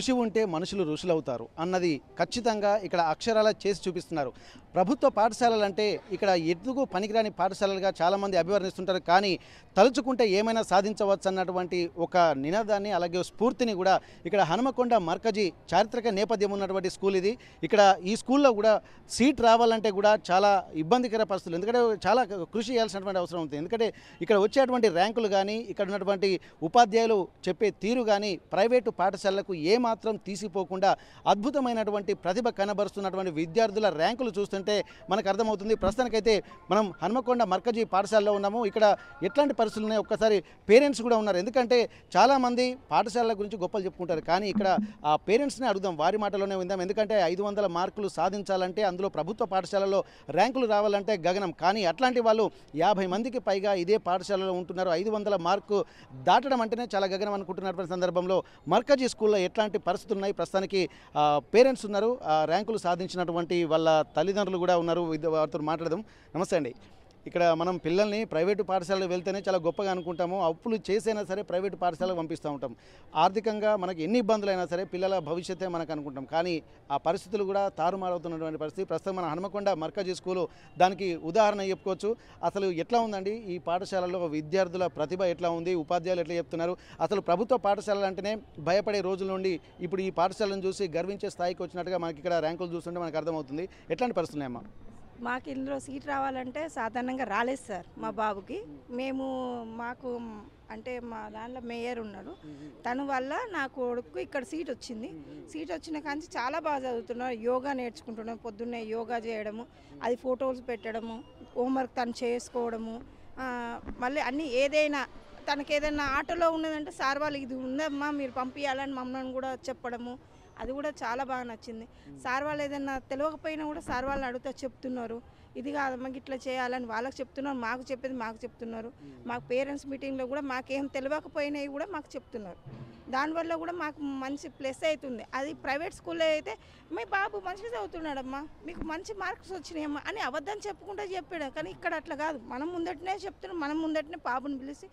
కృషి ఉంటే మనుషులు ఋషులవుతారు అన్నది ఖచ్చితంగా ఇక్కడ అక్షరాల చేసి చూపిస్తున్నారు. ప్రభుత్వ పాఠశాలలు అంటే ఇక్కడ ఎందుకు పనికిరాని పాఠశాలలుగా చాలామంది అభివర్ణిస్తుంటారు. కానీ తలుచుకుంటే ఏమైనా సాధించవచ్చు అన్నటువంటి ఒక నినాదాన్ని అలాగే స్ఫూర్తిని కూడా ఇక్కడ హనుమకొండ మర్కజీ చారిత్రక నేపథ్యం ఉన్నటువంటి స్కూల్ ఇది. ఇక్కడ ఈ స్కూల్లో కూడా సీట్ రావాలంటే కూడా చాలా ఇబ్బందికర పరిస్థితులు, ఎందుకంటే చాలా కృషి చేయాల్సినటువంటి అవసరం ఉంటుంది. ఎందుకంటే ఇక్కడ వచ్చేటువంటి ర్యాంకులు కానీ ఇక్కడ ఉన్నటువంటి ఉపాధ్యాయులు చెప్పే తీరు కానీ ప్రైవేటు పాఠశాలలకు ఏమాత్రం తీసిపోకుండా అద్భుతమైనటువంటి ప్రతిభ కనబరుస్తున్నటువంటి విద్యార్థుల ర్యాంకులు చూస్తుంటే మనకు అర్థమవుతుంది. ప్రస్తుతానికైతే మనం హనుమకొండ మర్కజీ పాఠశాలలో ఉన్నాము. ఇక్కడ ఎట్లాంటి పరిస్థితులు ఉన్నాయో ఒక్కసారి పేరెంట్స్ కూడా ఉన్నారు. ఎందుకంటే చాలామంది పాఠశాలల గురించి గొప్పలు చెప్పుకుంటారు, కానీ ఇక్కడ ఆ పేరెంట్స్ని అడుగుదాం, వారి మాటలోనే విందాం. ఎందుకంటే 500 మార్కులు సాధించాలంటే అందులో ప్రభుత్వ పాఠశాలలో ర్యాంకులు రావాలంటే గగనం. కానీ అట్లాంటి వాళ్ళు 50 మందికి పైగా ఇదే పాఠశాలలో ఉంటున్నారు. 500 మార్కు దాటడం అంటేనే చాలా గగనం అనుకుంటున్నటువంటి సందర్భంలో మర్కజీ స్కూల్లో ఎట్లాంటి పరిస్థితులు ఉన్నాయి? ప్రస్తుతానికి పేరెంట్స్ ఉన్నారు, ర్యాంకులు సాధించినటువంటి వాళ్ళ తల్లిదండ్రులు కూడా ఉన్నారు. వారితో మాట్లాడదాం. నమస్తే అండి. ఇక్కడ మనం పిల్లల్ని ప్రైవేటు పాఠశాలకు వెళ్తేనే చాలా గొప్పగా అనుకుంటాము. అప్పులు చేసైనా సరే ప్రైవేటు పాఠశాలకు పంపిస్తూ ఉంటాం. ఆర్థికంగా మనకి ఎన్ని ఇబ్బందులు అయినా సరే పిల్లల భవిష్యత్తే మనకు అనుకుంటాం. కానీ ఆ పరిస్థితులు కూడా తారుమారవుతున్నటువంటి పరిస్థితి. ప్రస్తుతం మన హనుమకొండ మర్కజీ స్కూలు దానికి ఉదాహరణ చెప్పుకోవచ్చు. అసలు ఎట్లా ఉందండి ఈ పాఠశాలలో విద్యార్థుల ప్రతిభ ఎట్లా ఉంది, ఉపాధ్యాయులు ఎట్లా చెప్తున్నారు? అసలు ప్రభుత్వ పాఠశాలలు అంటేనే భయపడే రోజుల నుండి ఇప్పుడు ఈ పాఠశాలను చూసి గర్వించే స్థాయికి వచ్చినట్టుగా మనకి ఇక్కడ ర్యాంకులు చూస్తుంటే మనకు అర్థమవుతుంది. ఎట్లాంటి పరిస్థితులు ఉన్నాయమ్మా? మాకు ఇందులో సీట్ రావాలంటే సాధారణంగా రాలేదు సార్ మా బాబుకి. మాకు అంటే మా దాంట్లో మేయర్ ఉన్నాడు, తను వల్ల నా కొడుకు ఇక్కడ సీట్ వచ్చింది. సీట్ వచ్చిన కానీ చాలా బాగా చదువుతున్నాడు. యోగా నేర్చుకుంటున్నాం, పొద్దున్నే యోగా చేయడము, అది ఫొటోస్ పెట్టడము, హోంవర్క్ తను చేసుకోవడము, మళ్ళీ అన్నీ ఏదైనా తనకి ఏదైనా ఆటలో ఉన్నదంటే సార్ వాళ్ళు ఇది ఉందమ్మా మీరు పంపించాలని మమ్మల్ని కూడా చెప్పడము, అది కూడా చాలా బాగా నచ్చింది. సార్ వాళ్ళు ఏదైనా తెలియకపోయినా కూడా సార్ వాళ్ళని అడుగుతా చెప్తున్నారు, ఇది కాదమ్మా ఇట్లా చేయాలని వాళ్ళకి చెప్తున్నారు, మాకు చెప్పేది మాకు చెప్తున్నారు. మాకు పేరెంట్స్ మీటింగ్లో కూడా మాకేం తెలియకపోయినాయి కూడా మాకు చెప్తున్నారు. దానివల్ల కూడా మాకు మంచి ప్లస్ అవుతుంది. అది ప్రైవేట్ స్కూల్లో అయితే మీ బాబు మంచిగా చదువుతున్నాడమ్మా, మీకు మంచి మార్క్స్ వచ్చినాయమ్మా అని అబద్ధం చెప్పుకుంటే చెప్పాడు. కానీ ఇక్కడ అట్లా కాదు, మనం ముందటనే చెప్తున్నాం, మనం ముందటనే బాబుని పిలిచి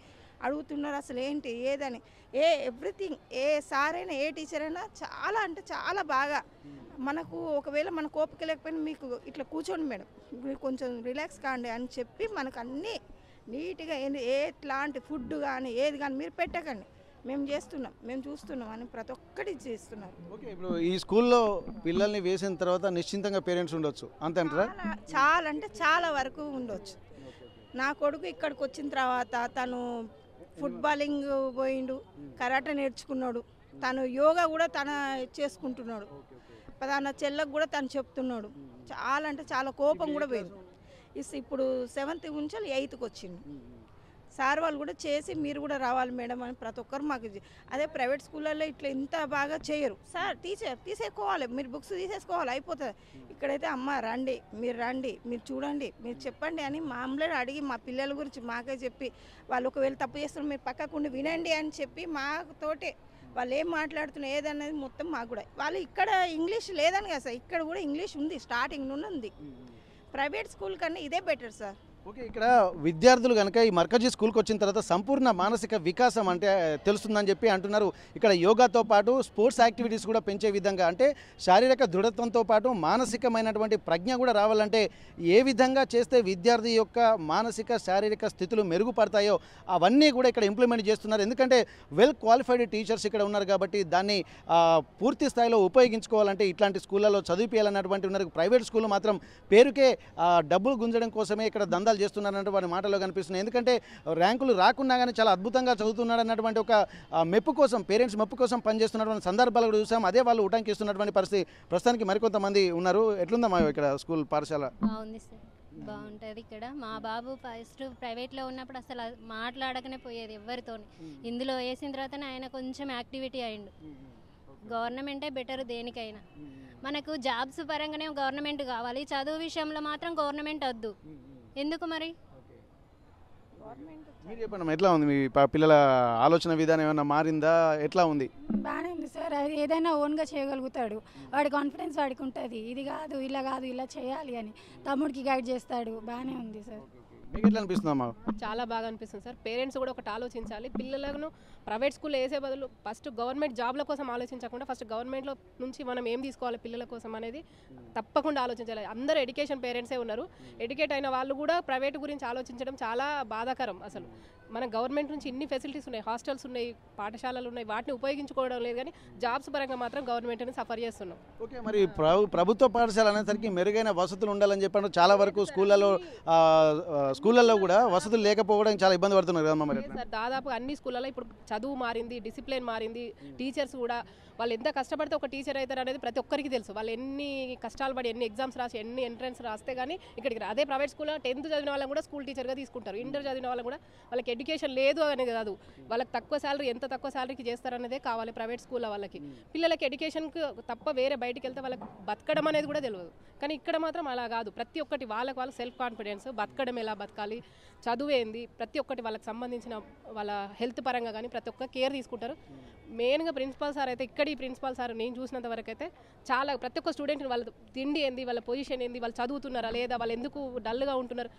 అడుగుతున్నారు అసలు ఏంటి ఏదని. ఎవ్రీథింగ్ ఏ సార్ అయినా ఏ టీచర్ అయినా చాలా అంటే చాలా బాగా మనకు ఒకవేళ మన కోపిక లేకపోయినా మీకు ఇట్లా కూర్చోండి మేడం, మీరు కొంచెం రిలాక్స్ కాండి అని చెప్పి మనకు అన్నీ నీట్గా ఎట్లాంటి ఫుడ్ కానీ ఏది కానీ మీరు పెట్టకండి, మేము చేస్తున్నాం, మేము చూస్తున్నాం అని ప్రతి ఒక్కటి చేస్తున్నారు. ఓకే, ఇప్పుడు ఈ స్కూల్లో పిల్లల్ని వేసిన తర్వాత నిశ్చింతంగా పేరెంట్స్ ఉండొచ్చు అంటారా? చాలా అంటే చాలా వరకు ఉండొచ్చు. నా కొడుకు ఇక్కడికి వచ్చిన తర్వాత తను ఫుట్బాలింగ్ పోయిండు, కరాటే నేర్చుకున్నాడు, తను యోగా కూడా తన చేసుకుంటున్నాడు, తన చెల్లకు కూడా తను చెప్తున్నాడు. చాలా అంటే చాలా కోపం కూడా పోయింది. ఇప్పుడు 7th నుంచి 8th వచ్చిండు. సార్ వాళ్ళు కూడా చేసి మీరు కూడా రావాలి మేడం అని ప్రతి ఒక్కరు మాకు. అదే ప్రైవేట్ స్కూళ్ళల్లో ఇట్లా ఇంత బాగా చేయరు. సార్ తీసేసుకోవాలి, మీరు బుక్స్ తీసేసుకోవాలి అయిపోతుంది. ఇక్కడైతే అమ్మ రండి, మీరు చూడండి, మీరు చెప్పండి అని మామూలు అడిగి మా పిల్లల గురించి మాకే చెప్పి, వాళ్ళు ఒకవేళ తప్పు చేస్తున్నారు మీరు పక్కకుండి వినండి అని చెప్పి మాతోటే వాళ్ళు ఏం మాట్లాడుతున్నారు ఏదనేది మొత్తం మాకు కూడా. వాళ్ళు ఇక్కడ ఇంగ్లీష్ లేదని కదా సార్, ఇక్కడ కూడా ఇంగ్లీష్ ఉంది, స్టార్టింగ్ నుండి ఉంది. ప్రైవేట్ స్కూల్ కన్నా ఇదే బెటర్ సార్. ఓకే, ఇక్కడ విద్యార్థులు కనుక ఈ మర్కజీ స్కూల్కి వచ్చిన తర్వాత సంపూర్ణ మానసిక వికాసం అంటే తెలుస్తుందని చెప్పి అంటున్నారు. ఇక్కడ యోగాతో పాటు స్పోర్ట్స్ యాక్టివిటీస్ కూడా పెంచే విధంగా, అంటే శారీరక దృఢత్వంతో పాటు మానసికమైనటువంటి ప్రజ్ఞ కూడా రావాలంటే ఏ విధంగా చేస్తే విద్యార్థి యొక్క మానసిక శారీరక స్థితులు మెరుగుపడతాయో అవన్నీ కూడా ఇక్కడ ఇంప్లిమెంట్ చేస్తున్నారు. ఎందుకంటే వెల్ క్వాలిఫైడ్ టీచర్స్ ఇక్కడ ఉన్నారు కాబట్టి దాన్ని పూర్తి స్థాయిలో ఉపయోగించుకోవాలంటే ఇట్లాంటి స్కూళ్ళలో చదివించాలన్నటువంటి ఉన్నారు. ప్రైవేట్ స్కూల్ మాత్రం పేరుకే డబ్బులు గుంజడం కోసమే ఇక్కడ దందాలు చేస్తున్నారంటే వారి మాటలో కనిపిస్తున్నాయి. ఎందుకంటే ర్యాంకులు రాకున్నా కానీ చాలా అద్భుతంగా చదువుతున్నాడు అన్నటువంటి ఒక మెప్పు కోసం, పేరెంట్స్ మెప్పు కోసం పనిచేస్తున్నటువంటి సందర్భాలు కూడా చూసాం. అదే వాళ్ళు ఉటంకిస్తున్నటువంటి పరిస్థితి. ప్రస్తుతానికి మరికొంతమంది ఉన్నారు. ఎట్లుందమ్మా ఇక్కడ స్కూల్ పాఠశాల? బాగుంది సార్, బాగుంటుంది ఇక్కడ. మా బాబు ఫస్ట్ ప్రైవేట్లో ఉన్నప్పుడు అసలు మాట్లాడకనే పోయేది ఎవరితో. ఇందులో వేసిన తర్వాతనే ఆయన కొంచెం యాక్టివిటీ అయిండు. గవర్నమెంటే బెటర్ దేనికైనా. మనకు జాబ్స్ పరంగానే గవర్నమెంట్ కావాలి, చదువు విషయంలో మాత్రం గవర్నమెంట్ వద్దు. ఎందుకు మరి? మీరు చెప్పండి, ఎట్లా ఉంది మీ పిల్లల ఆలోచన విధానం? ఏమన్నా మారిందా? ఎట్లా ఉంది? బాగానే ఉంది సార్. అది ఏదైనా ఓన్గా చేయగలుగుతాడు, వాడి కాన్ఫిడెన్స్ వాడికి ఉంటుంది. ఇది కాదు ఇలా కాదు ఇలా చేయాలి అని తమ్ముడికి గైడ్ చేస్తాడు. బాగానే ఉంది సార్. మీకు ఎట్లా అనిపిస్తుందమ్మా? చాలా బాగా అనిపిస్తుంది సార్. పేరెంట్స్ కూడా ఒకటి ఆలోచించాలి, పిల్లలను ప్రైవేట్ స్కూల్లో వేసే బదులు ఫస్ట్ గవర్నమెంట్ జాబ్ల కోసం ఆలోచించకుండా ఫస్ట్ గవర్నమెంట్లో నుంచి మనం ఏం తీసుకోవాలి పిల్లల కోసం అనేది తప్పకుండా ఆలోచించాలి. అందరూ ఎడ్యుకేషన్ పేరెంట్సే ఉన్నారు, ఎడ్యుకేట్ అయిన వాళ్ళు కూడా ప్రైవేట్ గురించి ఆలోచించడం చాలా బాధాకరం. అసలు మన గవర్నమెంట్ నుంచి ఇన్ని ఫెసిలిటీస్ ఉన్నాయి, హాస్టల్స్ ఉన్నాయి, పాఠశాలలు ఉన్నాయి, వాటిని ఉపయోగించుకోవడం లేదు. కానీ జాబ్స్ పరంగా మాత్రం గవర్నమెంట్ని సఫర్ చేస్తున్నాం. ఓకే, మరి ప్రభుత్వ పాఠశాల అనేసరికి మెరుగైన వసతులు ఉండాలని చెప్పండి. చాలా వరకు స్కూళ్ళల్లో కూడా వసతులు లేకపోవడం చాలా ఇబ్బంది పడుతున్నారు కదా మరి. సార్ దాదాపు అన్ని స్కూళ్ళలో ఇప్పుడు చదువు మారింది, డిసిప్లిన్ మారింది, టీచర్స్ కూడా వాళ్ళు ఎంత కష్టపడితే ఒక టీచర్ అవుతారు అనేది ప్రతి ఒక్కరికి తెలుసు. వాళ్ళు ఎన్ని కష్టాలు పడి ఎన్ని ఎగ్జామ్స్ రాసి ఎన్ని ఎంట్రన్స్ రాస్తే కానీ ఇక్కడికి అదే ప్రైవేట్ స్కూల్లో 10th చదివిన వాళ్ళని కూడా స్కూల్ టీచర్గా తీసుకుంటారు. ఇంటర్ చదివిన వాళ్ళని కూడా వాళ్ళకి ఎడ్యుకేషన్ లేదు అనేది కాదు, వాళ్ళకి తక్కువ శాలరీ ఎంత తక్కువ శాలరీకి చేస్తారనేదే కావాలి ప్రైవేట్ స్కూల్లో వాళ్ళకి. పిల్లలకి ఎడ్యుకేషన్కి తప్ప వేరే బయటికి వెళ్తే వాళ్ళకి బతకడం అనేది కూడా తెలియదు. కానీ ఇక్కడ మాత్రం అలా కాదు, ప్రతి ఒక్కటి వాళ్ళకి వాళ్ళు సెల్ఫ్ కాన్ఫిడెన్స్, బతకడం ఎలా బతకాలి, చదువు ఏంది, ప్రతి ఒక్కటి వాళ్ళకి సంబంధించిన వాళ్ళ హెల్త్ పరంగా కానీ ప్రతి ఒక్క కేర్ తీసుకుంటారు. మెయిన్గా ప్రిన్సిపాల్ సార్ అయితే, ఇక్కడ ఈ ప్రిన్సిపాల్ సార్ నేను చూసినంత వరకు అయితే చాలా ప్రతి ఒక్క స్టూడెంట్ని వాళ్ళ తిండి ఏంది, వాళ్ళ పొజిషన్ ఏంది, వాళ్ళు చదువుతున్నారా లేదా, వాళ్ళు ఎందుకు డల్గా ఉంటున్నారు,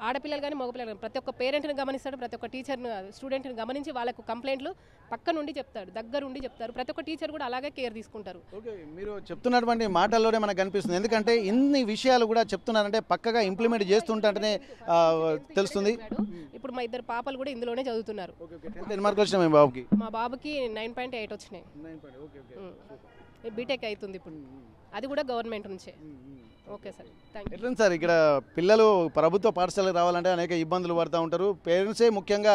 ఆడపిల్లలు కానీ మగపిల్లలు కానీ ప్రతి ఒక్క పేరెంట్ని గమనిస్తాడు, ప్రతి ఒక్క టీచర్ని స్టూడెంట్ని గమనించి వాళ్ళకు కంప్లైంట్లు పక్క నుండి చెప్తాడు, దగ్గరుండి చెప్తారు. ప్రతి ఒక్క టీచర్ కూడా అలాగే కేర్ తీసుకుంటారు. ఓకే, మీరు చెప్తున్నటువంటి మాటల్లోనే మనకు కనిపిస్తుంది. ఎందుకంటే ఇన్ని విషయాలు కూడా చెప్తున్నారంటే పక్కగా ఇంప్లిమెంట్ చేస్తుంటేనే తెలుస్తుంది. ఇప్పుడు మా ఇద్దరు పాపలు కూడా ఇందులోనే చదువుతున్నారు. బాబుకి మా బాబుకి 9.8 వచ్చినాయి. బీటెక్ అవుతుంది ఇప్పుడు, అది కూడా గవర్నమెంట్ నుంచే. Okay sir, thank you. ఎట్లా సార్ ఇక్కడ పిల్లలు ప్రభుత్వ పాఠశాలకు రావాలంటే అనేక ఇబ్బందులు పడుతూ ఉంటారు. పేరెంట్సే ముఖ్యంగా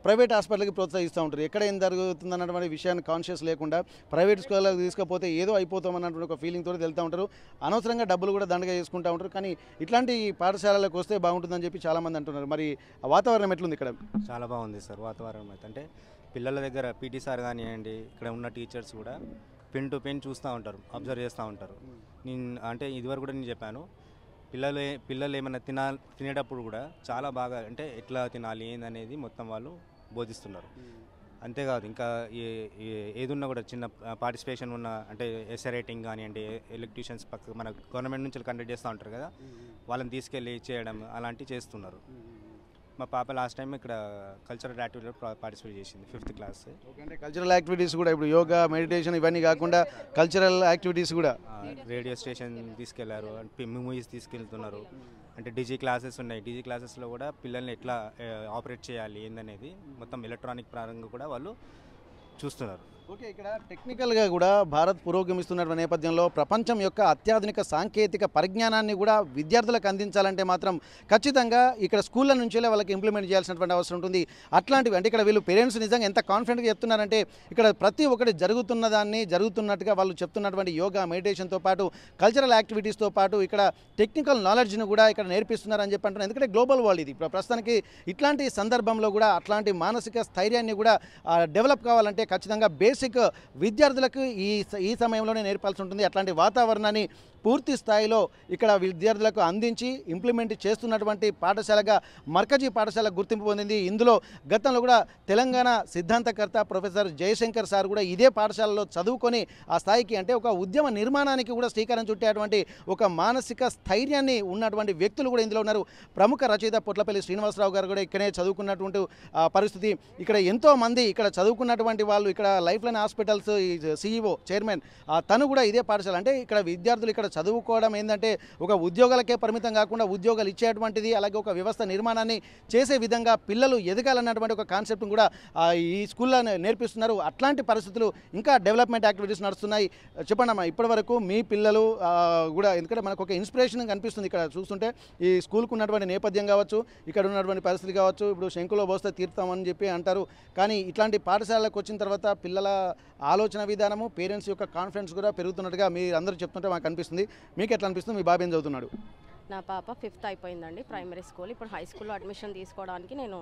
ప్రైవేట్ హాస్పిటల్కి ప్రోత్సహిస్తూ ఉంటారు. ఎక్కడ ఏం జరుగుతుంది అన్నటువంటి విషయాన్ని కాన్షియస్ లేకుండా ప్రైవేట్ స్కూళ్ళకి తీసుకపోతే ఏదో అయిపోతామన్నటువంటి ఒక ఫీలింగ్ తోటి వెళ్తూ ఉంటారు. అనవసరంగా డబ్బులు కూడా దండగా చేసుకుంటూ ఉంటారు. కానీ ఇట్లాంటి పాఠశాలలకు వస్తే బాగుంటుందని చెప్పి చాలామంది అంటున్నారు. మరి వాతావరణం ఎట్లుంది ఇక్కడ? చాలా బాగుంది సార్ వాతావరణం అయితే. అంటే పిల్లల దగ్గర పీటీ సార్ కానివ్వండి, ఇక్కడ ఉన్న టీచర్స్ కూడా పెన్ టు పెన్ చూస్తూ ఉంటారు, అబ్జర్వ్ చేస్తూ ఉంటారు. నేను అంటే ఇదివరకు కూడా నేను చెప్పాను, పిల్లలు ఏమైనా తినేటప్పుడు కూడా చాలా బాగా అంటే ఎట్లా తినాలి ఏందనేది మొత్తం వాళ్ళు బోధిస్తున్నారు. అంతేకాదు ఇంకా ఏదున్నా కూడా చిన్న పార్టిసిపేషన్ ఉన్న అంటే ఎస్ఏ రైటింగ్ కానివ్వండి, ఎలక్ట్రీషియన్స్ పక్క మన గవర్నమెంట్ నుంచి కండక్ట్ చేస్తూ ఉంటారు కదా, వాళ్ళని తీసుకెళ్ళి చేయడం అలాంటివి చేస్తున్నారు. మా పాప లాస్ట్ టైం ఇక్కడ కల్చరల్ యాక్టివిటీలో పార్టిసిపేట్ చేసింది, 5th క్లాస్. అంటే కల్చరల్ యాక్టివిటీస్ కూడా ఇప్పుడు యోగా, మెడిటేషన్ ఇవన్నీ కాకుండా కల్చరల్ యాక్టివిటీస్ కూడా రేడియో స్టేషన్ తీసుకెళ్లారు, మూవీస్ తీసుకెళ్తున్నారు. అంటే డీజీ క్లాసెస్ ఉన్నాయి, డీజీ క్లాసెస్లో కూడా పిల్లల్ని ఎట్లా ఆపరేట్ చేయాలి ఏందనేది మొత్తం ఎలక్ట్రానిక్ పరంగా కూడా వాళ్ళు చూస్తున్నారు. ఓకే, ఇక్కడ టెక్నికల్గా కూడా భారత్ పురోగమిస్తున్న నేపథ్యంలో ప్రపంచం యొక్క అత్యాధునిక సాంకేతిక పరిజ్ఞానాన్ని కూడా విద్యార్థులకు అందించాలంటే మాత్రం ఖచ్చితంగా ఇక్కడ స్కూళ్ళ నుంచే వాళ్ళకి ఇంప్లిమెంట్ చేయాల్సినటువంటి అవసరం ఉంటుంది. అట్లాంటివి అంటే ఇక్కడ వీళ్ళు పేరెంట్స్ నిజంగా ఎంత కాన్ఫిడెంట్గా చెప్తున్నారంటే ఇక్కడ ప్రతి ఒక్కటి జరుగుతున్నట్టుగా వాళ్ళు చెప్తున్నటువంటి యోగా, మెడిటేషన్తో పాటు కల్చరల్ యాక్టివిటీస్తో పాటు ఇక్కడ టెక్నికల్ నాలెడ్జ్ను కూడా ఇక్కడ నేర్పిస్తున్నారని చెప్పి అంటున్నారు. ఎందుకంటే గ్లోబల్ వరల్డ్ ఇది ప్రస్తుతానికి. ఇట్లాంటి సందర్భంలో కూడా అట్లాంటి మానసిక స్థైర్యాన్ని కూడా డెవలప్ కావాలంటే ఖచ్చితంగా బేసిక్ విద్యార్థులకు ఈ సమయంలోనే నేర్పాల్సి ఉంటుంది. అట్లాంటి వాతావరణాన్ని పూర్తి స్థాయిలో ఇక్కడ విద్యార్థులకు అందించి ఇంప్లిమెంట్ చేస్తున్నటువంటి పాఠశాలగా మర్కజీ పాఠశాల గుర్తింపు పొందింది. ఇందులో గతంలో కూడా తెలంగాణ సిద్ధాంతకర్త ప్రొఫెసర్ జయశంకర్ సార్ కూడా ఇదే పాఠశాలలో చదువుకొని ఆ స్థాయికి అంటే ఒక ఉద్యమ నిర్మాణానికి కూడా శ్రీకారం చుట్టేటువంటి ఒక మానసిక స్థైర్యాన్ని ఉన్నటువంటి వ్యక్తులు కూడా ఇందులో ఉన్నారు. ప్రముఖ రచయిత పొట్లపల్లి శ్రీనివాసరావు గారు కూడా ఇక్కడే చదువుకున్నటువంటి పరిస్థితి. ఇక్కడ ఎంతోమంది ఇక్కడ చదువుకున్నటువంటి వాళ్ళు ఇక్కడ life line hospitals CEO chairman తను కూడా ఇదే పాఠశాల. అంటే ఇక్కడ విద్యార్థులు ఇక్కడ చదువుకోవడం ఏంటంటే ఒక ఉద్యోగాలకే పరిమితం కాకుండా ఉద్యోగాలు ఇచ్చేటువంటిది, అలాగే ఒక వ్యవస్థ నిర్మాణాన్ని చేసే విధంగా పిల్లలు ఎదగాలన్నటువంటి ఒక కాన్సెప్ట్ను కూడా ఈ స్కూల్లో నేర్పిస్తున్నారు. అట్లాంటి పరిస్థితులు ఇంకా డెవలప్మెంట్ యాక్టివిటీస్ నడుస్తున్నాయి. చెప్పండి అమ్మా, ఇప్పటి వరకు మీ పిల్లలు కూడా, ఎందుకంటే మనకు ఒక ఇన్స్పిరేషన్ కనిపిస్తుంది ఇక్కడ చూస్తుంటే, ఈ స్కూల్కు ఉన్నటువంటి నేపథ్యం కావచ్చు, ఇక్కడ ఉన్నటువంటి పరిస్థితి కావచ్చు. ఇప్పుడు శంకులో పోస్తే తీర్థమని చెప్పి అంటారు. కానీ ఇట్లాంటి పాఠశాలకు వచ్చిన తర్వాత పిల్లల ఆలోచన విధానము, పేరెంట్స్ యొక్క కాన్ఫిడెన్స్ కూడా పెరుగుతున్నట్టుగా మీరు అందరూ చెప్తుంటే మాకు అనిపిస్తుంది. మీకు ఎట్లా అనిపిస్తుంది? మీ బాబు ఏం చదువుతున్నాడు? నా పాప 5th అయిపోయిందండి, ప్రైమరీ స్కూల్. ఇప్పుడు హై స్కూల్లో అడ్మిషన్ తీసుకోవడానికి నేను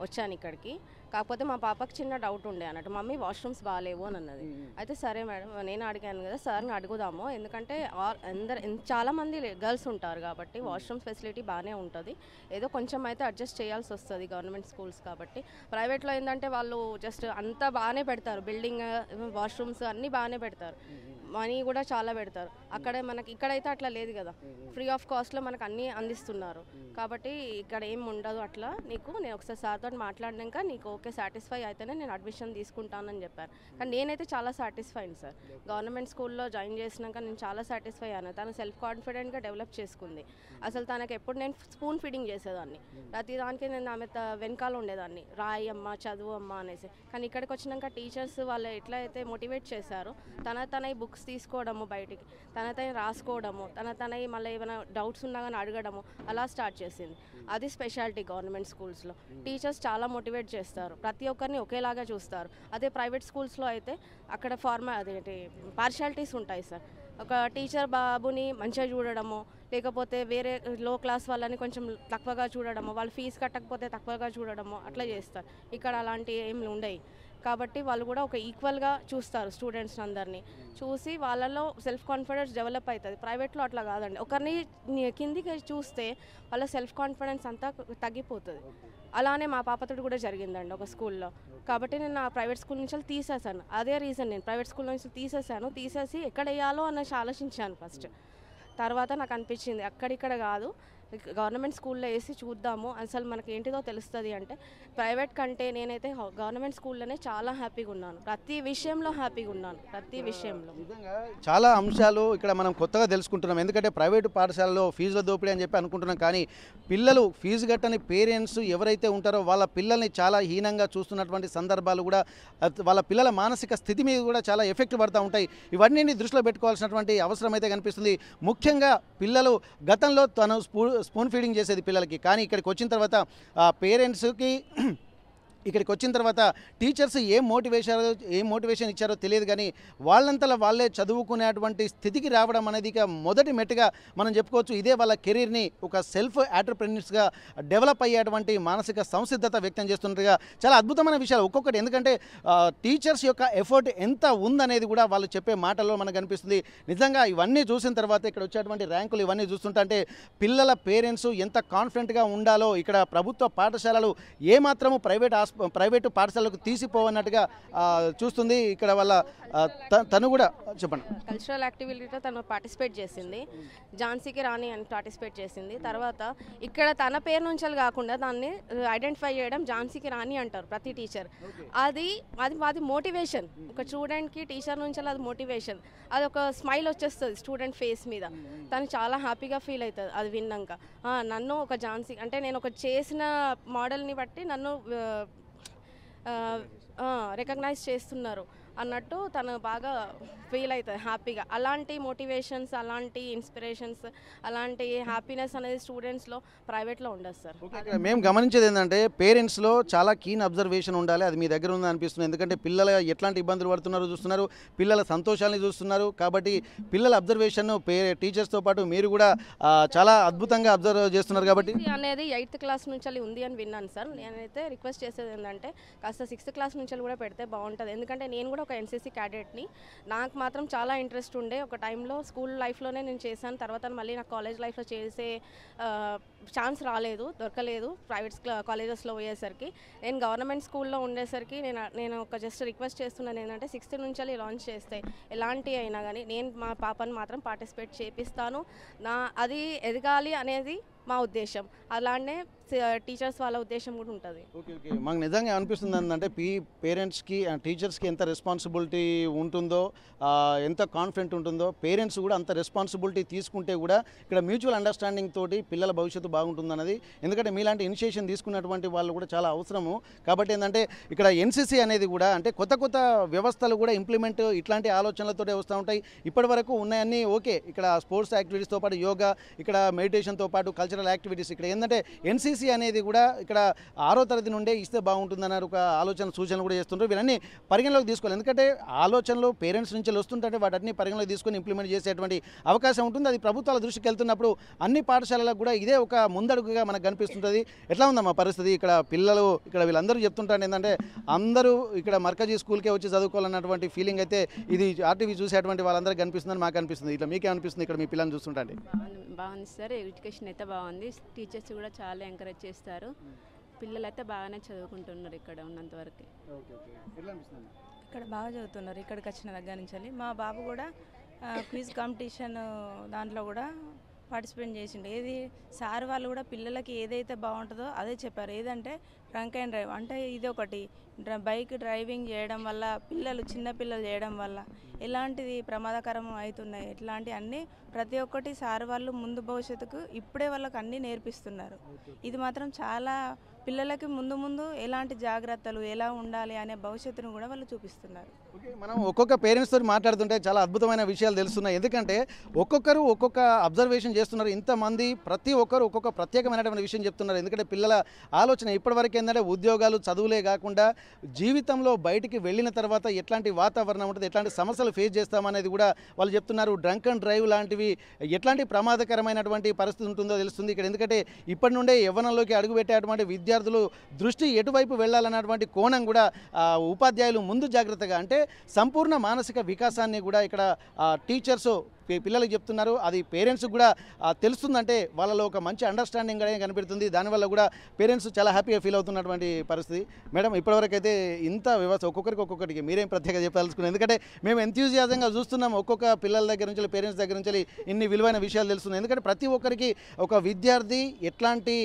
వచ్చాను ఇక్కడికి. కాకపోతే మా పాపకి చిన్న డౌట్ ఉండే అన్నట్టు, మమ్మీ వాష్రూమ్స్ బాగాలేవు అని అన్నది. అయితే సరే మేడం, నేను అడిగాను కదా సార్ని అడుగుదాము, ఎందుకంటే చాలామంది గర్ల్స్ ఉంటారు కాబట్టి వాష్రూమ్స్ ఫెసిలిటీ బాగానే ఉంటుంది, ఏదో కొంచెం అయితే అడ్జస్ట్ చేయాల్సి వస్తుంది గవర్నమెంట్ స్కూల్స్ కాబట్టి. ప్రైవేట్లో ఏంటంటే వాళ్ళు జస్ట్ అంతా బాగానే పెడతారు, బిల్డింగ్, వాష్రూమ్స్ అన్నీ బాగానే పెడతారు, మనీ కూడా చాలా పెడతారు. అక్కడ మనకి ఇక్కడైతే అట్లా లేదు కదా, ఫ్రీ ఆఫ్ కాస్ట్లో మనకు అన్నీ అందిస్తున్నారు. కాబట్టి ఇక్కడ ఏం ఉండదు అట్లా. నేను ఒకసారి సార్తో మాట్లాడినాక నీకు ఓకే సాటిస్ఫై అయితేనే నేను అడ్మిషన్ తీసుకుంటానని చెప్పాను. కానీ నేనైతే చాలా సాటిస్ఫైడ్ సార్. గవర్నమెంట్ స్కూల్లో జాయిన్ చేసినాక నేను చాలా సాటిస్ఫై అయ్యాను. తను సెల్ఫ్ కాన్ఫిడెంట్గా డెవలప్ చేసుకుంది. అసలు తనకు ఎప్పుడు నేను స్పూన్ ఫీడింగ్ చేసేదాన్ని, ప్రతి దానికి నేను ఆమె వెనకాల ఉండేదాన్ని, రాయి అమ్మ చదువు అమ్మ అనేసి. కానీ ఇక్కడికి వచ్చినాక టీచర్స్ వాళ్ళు ఎట్లా అయితే మోటివేట్ చేశారో తన బుక్స్ తీసుకోవడము, బయటికి తన రాసుకోవడము, తన మళ్ళీ ఏమైనా డౌట్స్ ఉన్నా కానీ అడగడము అలా స్టార్ట్ చేసింది. అది స్పెషాలిటీ గవర్నమెంట్ స్కూల్స్లో. టీచర్స్ చాలా మోటివేట్ చేస్తారు, ప్రతి ఒక్కరిని ఒకేలాగా చూస్తారు. అదే ప్రైవేట్ స్కూల్స్లో అయితే అక్కడ అదేంటి పార్షాలిటీస్ ఉంటాయి సార్. ఒక టీచర్ బాబుని మంచిగా చూడడము, లేకపోతే వేరే లో క్లాస్ వాళ్ళని కొంచెం తక్కువగా చూడడము, వాళ్ళు ఫీజు కట్టకపోతే తక్కువగా చూడడము అట్లా చేస్తారు. ఇక్కడ అలాంటి ఏమి ఉండవు. కాబట్టి వాళ్ళు కూడా ఒక ఈక్వల్గా చూస్తారు స్టూడెంట్స్ అందరినీ. చూసి వాళ్ళలో సెల్ఫ్ కాన్ఫిడెన్స్ డెవలప్ అవుతుంది. ప్రైవేట్లో అట్లా కాదండి, ఒకరిని కిందికి చూస్తే వాళ్ళ సెల్ఫ్ కాన్ఫిడెన్స్ అంతా తగ్గిపోతుంది. అలానే మా పాపతోటి కూడా జరిగిందండి ఒక స్కూల్లో. కాబట్టి నేను ఆ ప్రైవేట్ స్కూల్ నుంచి తీసేసాను. అదే రీజన్, నేను ప్రైవేట్ స్కూల్ నుంచి తీసేసి ఎక్కడ వేయాలో అనేసి ఆలోచించాను ఫస్ట్. తర్వాత నాకు అనిపించింది అక్కడిక్కడ కాదు, గవర్నమెంట్ స్కూల్లో వేసి చూద్దాము అసలు మనకి ఏంటిదో తెలుస్తుంది అంటే. ప్రైవేట్ కంటే నేనైతే గవర్నమెంట్ స్కూల్లోనే చాలా హ్యాపీగా ఉన్నాను, ప్రతి విషయంలో హ్యాపీగా ఉన్నాను, ప్రతి విషయంలో. నిజంగా చాలా అంశాలు ఇక్కడ మనం కొత్తగా తెలుసుకుంటున్నాం. ఎందుకంటే ప్రైవేటు పాఠశాలలో ఫీజుల దోపిడీ అని చెప్పి అనుకుంటున్నాం, కానీ పిల్లలు ఫీజు కట్టని పేరెంట్స్ ఎవరైతే ఉంటారో వాళ్ళ పిల్లల్ని చాలా హీనంగా చూస్తున్నటువంటి సందర్భాలు కూడా, వాళ్ళ పిల్లల మానసిక స్థితి మీద కూడా చాలా ఎఫెక్ట్ పడుతూ ఉంటాయి. ఇవన్నీ దృష్టిలో పెట్టుకోవాల్సినటువంటి అవసరం అయితే కనిపిస్తుంది. ముఖ్యంగా పిల్లలు గతంలో తను స్పూన్ ఫీడింగ్ చేసేది పిల్లలకి, కానీ ఇక్కడికి వచ్చిన తర్వాత పేరెంట్స్కి ఇక్కడికి వచ్చిన తర్వాత టీచర్స్ ఏం మోటివేషన్ ఇచ్చారో తెలియదు, కానీ వాళ్ళంతలా వాళ్ళే చదువుకునేటువంటి స్థితికి రావడం అనేది ఇక మొదటి మెట్టుగా మనం చెప్పుకోవచ్చు. ఇదే వాళ్ళ కెరీర్ని ఒక సెల్ఫ్ ఎంటర్‌ప్రెన్యూర్స్గా డెవలప్ అయ్యేటువంటి మానసిక సంసిద్ధత వ్యక్తం చేస్తున్నట్టుగా చాలా అద్భుతమైన విషయాలు ఒక్కొక్కటి. ఎందుకంటే టీచర్స్ యొక్క ఎఫర్ట్ ఎంత ఉందనేది కూడా వాళ్ళు చెప్పే మాటల్లో మనకు కనిపిస్తుంది. నిజంగా ఇవన్నీ చూసిన తర్వాత ఇక్కడ వచ్చేటువంటి ర్యాంకులు ఇవన్నీ చూస్తుంటే పిల్లల పేరెంట్స్ ఎంత కాన్ఫిడెంట్గా ఉండాలో, ఇక్కడ ప్రభుత్వ పాఠశాలలు ఏమాత్రము ప్రైవేటు పాఠశాలకు తీసిపోవన్నట్టుగా చూస్తుంది. ఇక్కడ వాళ్ళ తను కూడా చెప్పండి. కల్చరల్ యాక్టివిటీలో తను పార్టిసిపేట్ చేసింది, ఝాన్సీకి రాణి అని పార్టిసిపేట్ చేసింది. తర్వాత ఇక్కడ తన పేరు నుంచి కాకుండా దాన్ని ఐడెంటిఫై చేయడం ఝాన్సీకి రాణి అంటారు ప్రతి టీచర్. అది మోటివేషన్, ఒక స్టూడెంట్కి టీచర్ నుంచి అది మోటివేషన్. అది ఒక స్మైల్ వచ్చేస్తుంది స్టూడెంట్ ఫేస్ మీద, తను చాలా హ్యాపీగా ఫీల్ అవుతుంది అది విన్నాక. నన్ను ఒక ఝాన్సీ అంటే నేను ఒక చేసిన మోడల్ని బట్టి నన్ను రికగ్నైజ్ చేస్తున్నారు అన్నట్టు తను బాగా ఫీల్ అవుతుంది హ్యాపీగా. అలాంటి మోటివేషన్స్, అలాంటి ఇన్స్పిరేషన్స్, అలాంటి హ్యాపీనెస్ అనేది స్టూడెంట్స్లో ప్రైవేట్లో ఉండదు సార్. మేము గమనించేది ఏంటంటే పేరెంట్స్లో చాలా కీన్ అబ్జర్వేషన్ ఉండాలి, అది మీ దగ్గర ఉందని అనిపిస్తుంది. ఎందుకంటే పిల్లలు ఎట్లాంటి ఇబ్బందులు పడుతున్నారో చూస్తున్నారు, పిల్లల సంతోషాన్ని చూస్తున్నారు. కాబట్టి పిల్లల అబ్జర్వేషన్ టీచర్స్తో పాటు మీరు కూడా చాలా అద్భుతంగా అబ్జర్వ్ చేస్తున్నారు. కాబట్టి అనేది 8th క్లాస్ నుంచి ఉంది అని విన్నాను సార్. నేనైతే రిక్వెస్ట్ చేసేది ఏంటంటే కాస్త 6th క్లాస్ నుంచి కూడా పెడితే బాగుంటుంది. ఎందుకంటే నేను కూడా ఒక ఎన్సీసీ క్యాడెట్ని, నాకు మాత్రం చాలా ఇంట్రెస్ట్ ఉండే. ఒక టైంలో స్కూల్ లైఫ్లోనే నేను చేశాను, తర్వాత మళ్ళీ నాకు కాలేజ్ లైఫ్లో చేసే ఛాన్స్ దొరకలేదు ప్రైవేట్ కాలేజెస్లో పోయేసరికి. నేను గవర్నమెంట్ స్కూల్లో ఉండేసరికి నేను ఒక జస్ట్ రిక్వెస్ట్ చేస్తున్నాను ఏంటంటే 6th నుంచి లాంచ్ చేస్తే ఎలాంటి అయినా కానీ నేను మా పాపని మాత్రం పార్టిసిపేట్ చేపిస్తాను. అది ఎదగాలి అనేది మా ఉద్దేశం, అలానే టీచర్స్ వాళ్ళ ఉద్దేశం కూడా ఉంటుంది. ఓకే ఓకే మాకు నిజంగా అనిపిస్తుంది ఏంటంటే పేరెంట్స్కి టీచర్స్కి ఎంత రెస్పాన్సిబిలిటీ ఉంటుందో, ఎంత కాన్ఫిడెంట్ ఉంటుందో, పేరెంట్స్ కూడా అంత రెస్పాన్సిబిలిటీ తీసుకుంటే కూడా ఇక్కడ మ్యూచువల్ అండర్స్టాండింగ్ తోటి పిల్లల భవిష్యత్తు బాగుంటుందన్నది. ఎందుకంటే మీలాంటి ఇనిషియేషన్ తీసుకున్నటువంటి వాళ్ళు కూడా చాలా అవసరము. కాబట్టి ఏంటంటే ఇక్కడ ఎన్సీసీ అనేది కూడా అంటే కొత్త వ్యవస్థలు కూడా ఇంప్లిమెంట్ ఇట్లాంటి ఆలోచనలతోటే వస్తూ ఉంటాయి. ఇప్పటి వరకు ఉన్నాయన్నీ ఓకే, ఇక్కడ స్పోర్ట్స్ యాక్టివిటీస్తో పాటు యోగా, ఇక్కడ మెడిటేషన్తో పాటు కల్చరల్ యాక్టివిటీస్, ఇక్కడ ఏంటంటే ఎన్సీసీ అనేది కూడా ఇక్కడ 6వ తరగతి నుండే ఇస్తే బాగుంటుందన్నారు ఒక ఆలోచన సూచనలు కూడా చేస్తుంటారు. వీళ్ళన్నీ పరిగణలోకి తీసుకోవాలి. ఎందుకంటే ఆలోచనలు పేరెంట్స్ నుంచి వస్తుంటే వాటిని పరిగణలోకి తీసుకొని ఇంప్లిమెంట్ చేసేటువంటి అవకాశం ఉంటుంది. అది ప్రభుత్వాల దృష్టికి వెళ్తున్నప్పుడు అన్ని పాఠశాలలకు కూడా ఇదే ఒక ముందడుగుగా మనకు కనిపిస్తుంటుంది. ఎట్లా ఉందమ్మా పరిస్థితి? ఇక్కడ పిల్లలు ఇక్కడ వీళ్ళందరూ చెప్తుంటారు ఏంటంటే అందరూ ఇక్కడ మర్కజీ స్కూల్కే వచ్చి చదువుకోవాలన్నటువంటి ఫీలింగ్ అయితే ఇది ఆర్టీవీ చూసేటువంటి వాళ్ళందరికీ కనిపిస్తుందని మాకు అనిపిస్తుంది. ఇట్లా మీకే అనిపిస్తుంది ఇక్కడ మీ పిల్లల్ని చూస్తుంటే? బాగుంది సార్, ఎడ్యుకేషన్ అయితే బాగుంది, టీచర్స్ కూడా చాలా ఎంకరేజ్ చేస్తారు, పిల్లలు అయితే బాగానే చదువుకుంటున్నారు ఇక్కడ ఉన్నంత వరకు. ఇక్కడ బాగా చదువుతున్నారు ఇక్కడికి వచ్చిన దగ్గర నుంచి. మా బాబు కూడా క్విజ్ కాంపిటీషన్ దాంట్లో కూడా పార్టిసిపేట్ చేసిండు. ఏది సార్ వాళ్ళు కూడా పిల్లలకి ఏదైతే బాగుంటుందో అదే చెప్పారు. ఏదంటే డ్రంక్ అండ్ డ్రైవ్ అంటే ఇది ఒకటి బైక్ డ్రైవింగ్ చేయడం వల్ల చిన్నపిల్లలు చేయడం వల్ల ఎలాంటిది ప్రమాదకరం అవుతున్నాయి, ఇట్లాంటి అన్నీ ప్రతి ఒక్కటి సార్ వాళ్ళు ముందు భవిష్యత్తుకు ఇప్పుడే వాళ్ళకి అన్నీ నేర్పిస్తున్నారు. ఇది మాత్రం చాలా పిల్లలకి ముందు ఎలాంటి జాగ్రత్తలు ఎలా ఉండాలి అనే భవిష్యత్తును కూడా వాళ్ళు చూపిస్తున్నారు. మనం ఒక్కొక్క పేరెంట్స్తో మాట్లాడుతుంటే చాలా అద్భుతమైన విషయాలు తెలుస్తున్నాయి. ఎందుకంటే ఒక్కొక్కరు ఒక్కొక్క అబ్జర్వేషన్ చేస్తున్నారు. ఇంతమంది ప్రతి ఒక్కరు ఒక్కొక్క ప్రత్యేకమైనటువంటి విషయం చెప్తున్నారు. ఎందుకంటే పిల్లల ఆలోచన ఇప్పటివరకు ఏంటంటే ఉద్యోగాలు చదువులే కాకుండా జీవితంలో బయటికి వెళ్ళిన తర్వాత ఎట్లాంటి వాతావరణం ఉంటుంది, ఎట్లాంటి సమస్యలు ఫేస్ చేస్తామనేది కూడా వాళ్ళు చెప్తున్నారు. డ్రంక్ అండ్ డ్రైవ్ లాంటివి ఎట్లాంటి ప్రమాదకరమైనటువంటి పరిస్థితి ఉంటుందో తెలుస్తుంది ఇక్కడ. ఎందుకంటే ఇప్పటి నుండే యవ్వనంలోకి అడుగుపెట్టేటువంటి విద్యార్థులు దృష్టి ఎటువైపు వెళ్ళాలన్నటువంటి కోణం కూడా ఉపాధ్యాయులు ముందు జాగ్రత్తగా అంటే సంపూర్ణ మానసిక వికాసాన్ని కూడా ఇక్కడ టీచర్స్ పిల్లలకు చెప్తున్నారు. అది పేరెంట్స్ కూడా తెలుస్తుందంటే వాళ్ళలో ఒక మంచి అండర్స్టాండింగ్ అనేది కనిపెడుతుంది. దానివల్ల కూడా పేరెంట్స్ చాలా హ్యాపీగా ఫీల్ అవుతున్నటువంటి పరిస్థితి. మేడం, ఇప్పటివరకు అయితే ఇంత వ్యవస్థ ఒక్కొక్కరికి మీరేం ప్రత్యేకంగా చెప్పాల్సుకున్నారు? ఎందుకంటే మేము ఎంతూజియాజంగా చూస్తున్నాం ఒక్కొక్క పిల్లల దగ్గర నుంచి పేరెంట్స్ దగ్గర నుంచి ఇన్ని విలువైన విషయాలు తెలుస్తున్నాయి. ఎందుకంటే ప్రతి ఒక్కరికి ఒక విద్యార్థి ఎట్లాంటి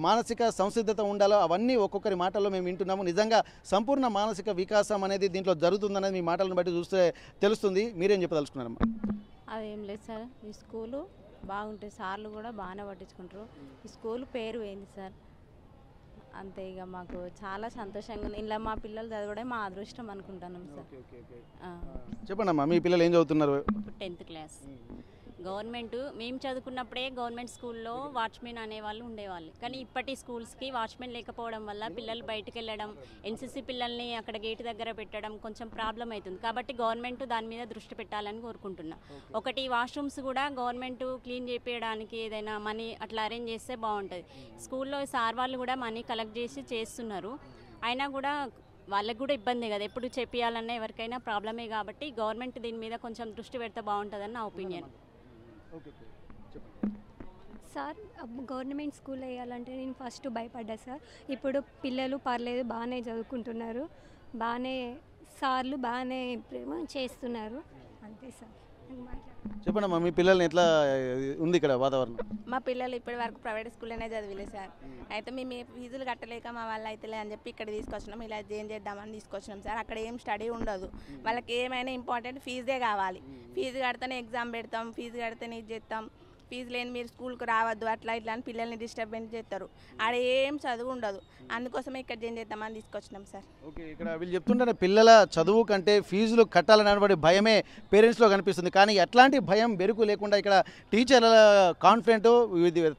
మానసిక సంసిద్ధత ఉండాలో అవన్నీ ఒక్కొక్కరి మాటల్లో మేము వింటున్నాము. నిజంగా సంపూర్ణ మానసిక వికాసం అనేది దీంట్లో జరుగుతుందనేది మీ మాటలను బట్టి చూస్తే తెలుస్తుంది. మీరేం చెప్పదలుచుకున్నారమ్మా? అదేం లేదు సార్, ఈ స్కూలు బాగుంటుంది, సార్లు కూడా బాగానే పట్టించుకుంటారు. ఈ స్కూల్ పేరు ఏంది సార్, అంతే. ఇక మాకు చాలా సంతోషంగా ఉంది. ఇలా మా పిల్లలు చదవడం మా అదృష్టం అనుకుంటున్నాం సార్. చెప్పండి అమ్మా, మీ పిల్లలు ఏం చదువుతున్నారు? 10th class. గవర్నమెంట్ మేము చదువుకున్నప్పుడే గవర్నమెంట్ స్కూల్లో వాచ్మెన్ అనేవాళ్ళు ఉండేవాళ్ళు. కానీ ఇప్పటి స్కూల్స్కి వాచ్మెన్ లేకపోవడం వల్ల పిల్లలు బయటకు వెళ్ళడం, ఎన్సీసీ పిల్లల్ని అక్కడ గేట్ దగ్గర పెట్టడం కొంచెం ప్రాబ్లం అవుతుంది. కాబట్టి గవర్నమెంట్ దాని మీద దృష్టి పెట్టాలని కోరుకుంటున్నా. ఒకటి వాష్రూమ్స్ కూడా గవర్నమెంట్ క్లీన్ చేయించడానికి ఏదైనా మనీ అట్లా అరేంజ్ చేస్తే బాగుంటుంది. స్కూల్లో సార్ వాళ్ళు కూడా మనీ కలెక్ట్ చేసి చేస్తున్నారు. అయినా కూడా వాళ్ళకు కూడా ఇబ్బంది కదా, ఎప్పుడు చేపియాలన్నా ఎవరికైనా ప్రాబ్లమే. కాబట్టి గవర్నమెంట్ దీని మీద కొంచెం దృష్టి పెడితే బాగుంటుందని నా ఒపీనియన్. సార్, గవర్నమెంట్ స్కూల్ వేయాలంటే నేను ఫస్ట్ భయపడ్డా సార్. ఇప్పుడు పిల్లలు పర్లేదు, బాగానే చదువుకుంటున్నారు, బాగానే సార్లు బాగానే చేస్తున్నారు, అంతే సార్. చెప్పండి అమ్మా, మీ పిల్లల్ని ఎట్లా ఉంది ఇక్కడ వాతావరణం? మా పిల్లలు ఇప్పటి వరకు ప్రైవేట్ స్కూల్లోనే చదివలేదు సార్. అయితే మేము ఫీజులు కట్టలేక మా వాళ్ళు అయితే అని చెప్పి ఇక్కడ తీసుకొచ్చినాం. ఇలా ఏం చేద్దామని తీసుకొచ్చినాం సార్. అక్కడ ఏం స్టడీ ఉండదు, వాళ్ళకి ఏమైనా ఇంపార్టెంట్ ఫీజే కావాలి. ఫీజు కడితేనే ఎగ్జామ్ పెడతాం, ఫీజు కడితేనే ఇది చేస్తాం, ఫీజు లేని మీరు స్కూల్కి రావద్దు అట్లా ఇట్లా అని పిల్లల్ని డిస్టర్బెన్స్ చేస్తారు. ఆడ ఏం చదువు ఉండదు. అందుకోసమే ఇక్కడ ఏం చేద్దామని తీసుకొచ్చినాం సార్. ఓకే, ఇక్కడ వీళ్ళు చెప్తుంటే పిల్లల చదువు కంటే ఫీజులు కట్టాలనేటువంటి భయమే పేరెంట్స్లో కనిపిస్తుంది. కానీ ఎట్లాంటి భయం బెరుకు లేకుండా ఇక్కడ టీచర్ల కాన్ఫిడెంట్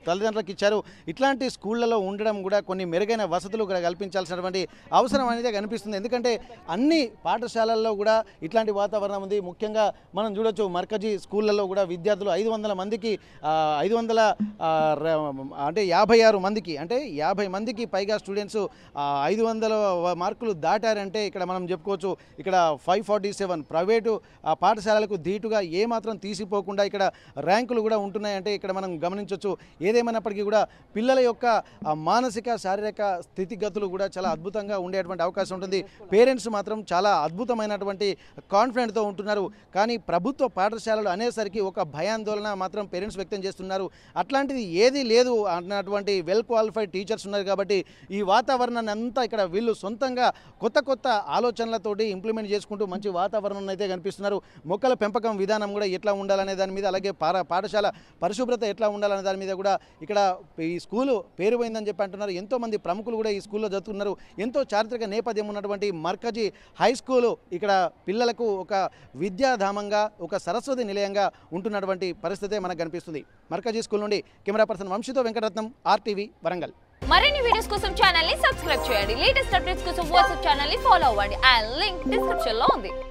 తల్లిదండ్రులకు ఇచ్చారు. ఇట్లాంటి స్కూళ్ళలో ఉండడం కూడా కొన్ని మెరుగైన వసతులు ఇక్కడ కల్పించాల్సినటువంటి అవసరం అనేది కనిపిస్తుంది. ఎందుకంటే అన్ని పాఠశాలల్లో కూడా ఇట్లాంటి వాతావరణం ఉంది. ముఖ్యంగా మనం చూడొచ్చు మర్కజీ స్కూళ్ళల్లో కూడా విద్యార్థులు 500 మందికి 56 మందికి అంటే 50 మందికి పైగా స్టూడెంట్స్ 500 మార్కులు దాటారంటే ఇక్కడ మనం చెప్పుకోవచ్చు. ఇక్కడ 547 ప్రైవేటు పాఠశాలలకు ధీటుగా ఏమాత్రం తీసిపోకుండా ఇక్కడ ర్యాంకులు కూడా ఉంటున్నాయంటే ఇక్కడ మనం గమనించవచ్చు. ఏదేమైనప్పటికీ కూడా పిల్లల యొక్క మానసిక శారీరక స్థితిగతులు కూడా చాలా అద్భుతంగా ఉండేటువంటి అవకాశం ఉంటుంది. పేరెంట్స్ మాత్రం చాలా అద్భుతమైనటువంటి కాన్ఫిడెంట్తో ఉంటున్నారు. కానీ ప్రభుత్వ పాఠశాలలు అనేసరికి ఒక భయాందోళన మాత్రం పేరెంట్స్ వ్యక్తం చేస్తున్నారు. అట్లాంటిది ఏది లేదు అన్నటువంటి వెల్ క్వాలిఫైడ్ టీచర్స్ ఉన్నారు. కాబట్టి ఈ వాతావరణాన్ని అంతా ఇక్కడ వీళ్ళు సొంతంగా కొత్త ఆలోచనలతోటి ఇంప్లిమెంట్ చేసుకుంటూ మంచి వాతావరణం అయితే కనిపిస్తున్నారు. మొక్కల పెంపకం విధానం కూడా ఎట్లా ఉండాలనే దాని మీద, అలాగే పాఠశాల పరిశుభ్రత ఎట్లా ఉండాలనే దాని మీద కూడా ఇక్కడ ఈ స్కూలు పేరు పోయిందని చెప్పి అంటున్నారు. ఎంతోమంది ప్రముఖులు కూడా ఈ స్కూల్లో చదువుతున్నారు. ఎంతో చారిత్రక నేపథ్యం ఉన్నటువంటి మర్కజీ హై స్కూలు ఇక్కడ పిల్లలకు ఒక విద్యాధామంగా, ఒక సరస్వతి నిలయంగా ఉంటున్నటువంటి పరిస్థితే మనకు కనిపిస్తుంది. మర్కజీ స్కూల్ నుండి కెమెరా పర్సన్ వంశీతో వెంకటరత్నం, RTV వరంగల్. మరిన్ని వీడియోస్ కోసం ఛానల్ ని సబ్స్క్రైబ్ చేయండి. లేటెస్ట్ అప్డేట్స్ కోసం వాట్సాప్ ఛానల్ ని ఫాలో అవ్వండి. ఆ లింక్ డిస్క్రిప్షన్ లో ఉంది.